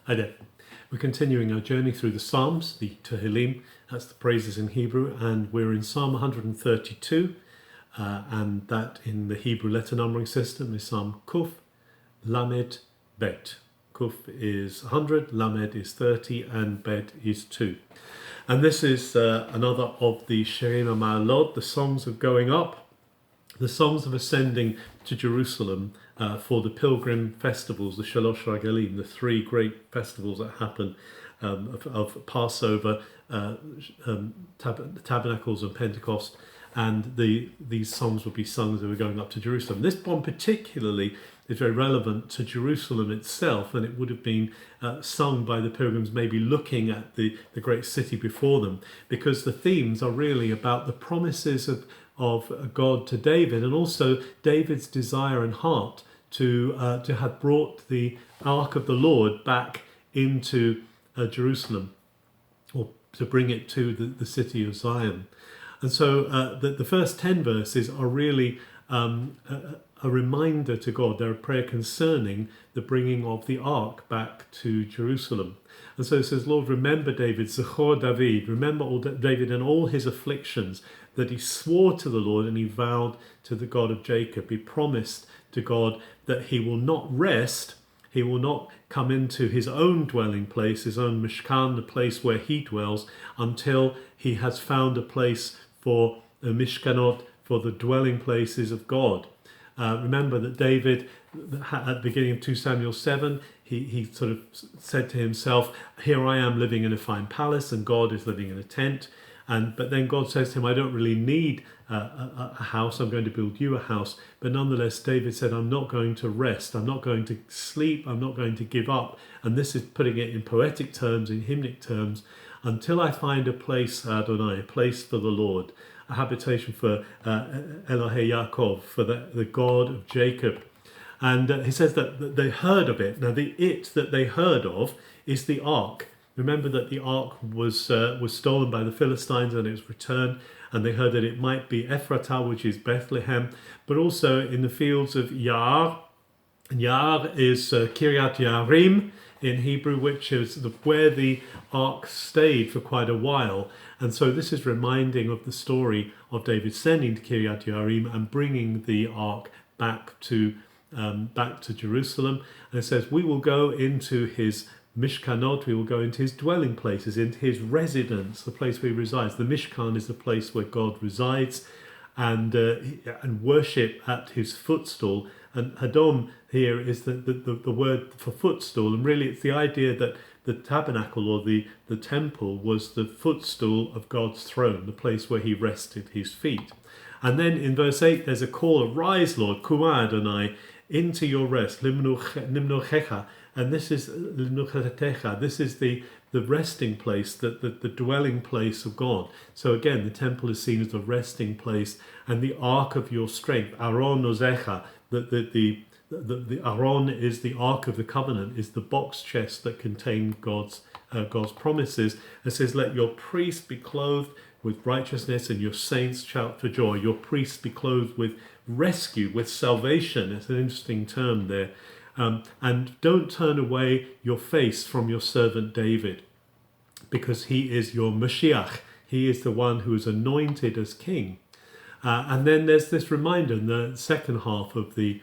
Hi there. We're continuing our journey through the Psalms, the Tehillim, that's the praises in Hebrew, and we're in Psalm 132, and that in the Hebrew letter numbering system is Psalm Kuf, Lamed, Bet. Kuf is 100, Lamed is 30, and Bet is 2. And this is another of the Shirima Ma'alot, the songs of going up, the songs of ascending to Jerusalem for the pilgrim festivals, the Shalosh Regalim, the three great festivals that happen of Passover, Tabernacles and Pentecost, and these songs would be sung as they were going up to Jerusalem. This one particularly is very relevant to Jerusalem itself, and it would have been sung by the pilgrims maybe looking at the great city before them, because the themes are really about the promises of God to David, and also David's desire and heart to have brought the Ark of the Lord back into Jerusalem, or to bring it to the city of Zion. And so the first 10 verses are really a reminder to God. They're a prayer concerning the bringing of the ark back to Jerusalem. And so it says, Lord, remember David, Zechor David, remember David and all his afflictions, that he swore to the Lord and he vowed to the God of Jacob. He promised to God that he will not rest, he will not come into his own dwelling place, his own Mishkan, the place where he dwells, until he has found a place for the Mishkanot, for the dwelling places of God. Remember that David, at the beginning of 2 Samuel 7, he sort of said to himself, here I am living in a fine palace and God is living in a tent. But then God says to him, I don't really need a house, I'm going to build you a house. But nonetheless, David said, I'm not going to rest, I'm not going to sleep, I'm not going to give up. And this is putting it in poetic terms, in hymnic terms, until I find a place, Adonai, a place for the Lord, a habitation for Elohei Yaakov, for the God of Jacob. And he says that they heard of it. Now, the it that they heard of is the ark. Remember that the ark was stolen by the Philistines and it was returned, and they heard that it might be Ephratah, which is Bethlehem, but also in the fields of Yaar. Yaar is Kiryat Yarim in Hebrew, which is where the ark stayed for quite a while. And so this is reminding of the story of David sending to Kiryat Yarim and bringing the ark back to Jerusalem. And it says, we will go into his Mishkanot, we will go into his dwelling places, into his residence, the place where he resides. The Mishkan is the place where God resides, and worship at his footstool. And Hadom here is the word for footstool, and really it's the idea that the tabernacle or the temple was the footstool of God's throne, the place where he rested his feet. And then in verse 8 there's a call, arise Lord, Kuma Adonai, into your rest, Nimnochecha. And this is the resting place, the dwelling place of God. So again, the temple is seen as the resting place, and the ark of your strength, Aron Ozecha, the Aron is the ark of the covenant, is the box chest that contained God's promises. It says, let your priests be clothed with righteousness and your saints shout for joy. Your priests be clothed with rescue, with salvation. It's an interesting term there. And don't turn away your face from your servant David, because he is your Mashiach. He is the one who is anointed as king. And then there's this reminder in the second half of the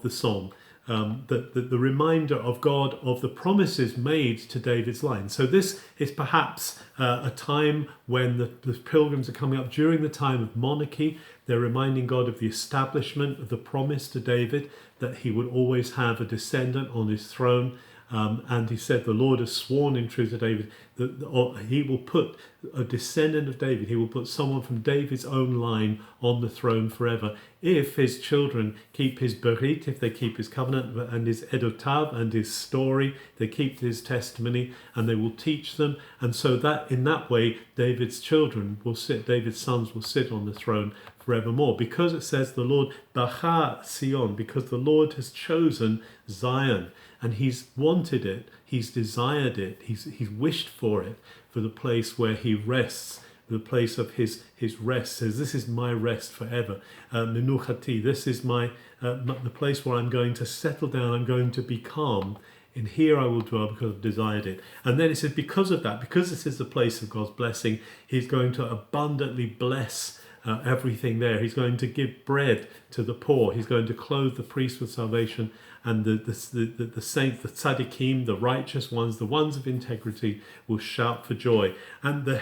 song, that the reminder of God of the promises made to David's line. So this is perhaps a time when the pilgrims are coming up during the time of monarchy. They're reminding God of the establishment of the promise to David that he would always have a descendant on his throne. And he said, the Lord has sworn in truth to David that he will put a descendant of David, he will put someone from David's own line on the throne forever. If his children keep his berit, if they keep his covenant and his edotav and his story, they keep his testimony and they will teach them. And so that in that way, David's children will sit, David's sons will sit on the throne forevermore. Because it says the Lord Bacha Sion, because the Lord has chosen Zion. And he's wanted it, he's desired it, he's wished for it, for the place where he rests, the place of his rest. Says, this is my rest forever. Menuchati, this is the place where I'm going to settle down, I'm going to be calm In here I will dwell because I've desired it. And then it says, because of that, because this is the place of God's blessing, he's going to abundantly bless everything there. He's going to give bread to the poor. He's going to clothe the priests with salvation, and the saints, the tzaddikim, the righteous ones, the ones of integrity, will shout for joy. And the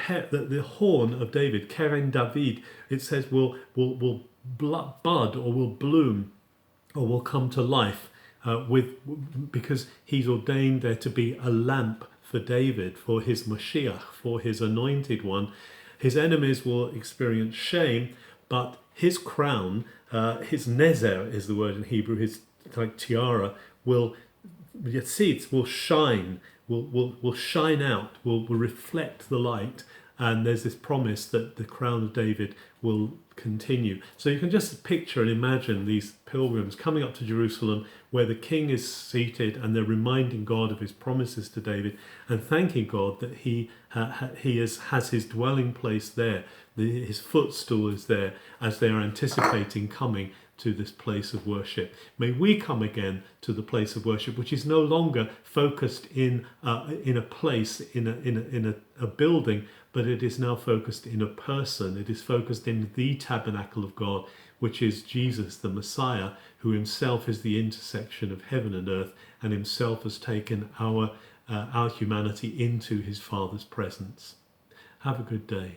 horn of David, Keren David, it says will bud or will bloom or will come to life because he's ordained there to be a lamp for David, for his Mashiach, for his anointed one. His enemies will experience shame, but his crown, his nezer is the word in Hebrew, his like tiara, will shine, will shine out, will reflect the light. And there's this promise that the crown of David will continue. So you can just picture and imagine these pilgrims coming up to Jerusalem where the king is seated, and they're reminding God of his promises to David and thanking God that he has his dwelling place there. His footstool is there as they are anticipating coming to this place of worship. May we come again to the place of worship, which is no longer focused in a place, in a building, but it is now focused in a person. It is focused in the tabernacle of God, which is Jesus, the Messiah, who himself is the intersection of heaven and earth, and himself has taken our humanity into his Father's presence. Have a good day.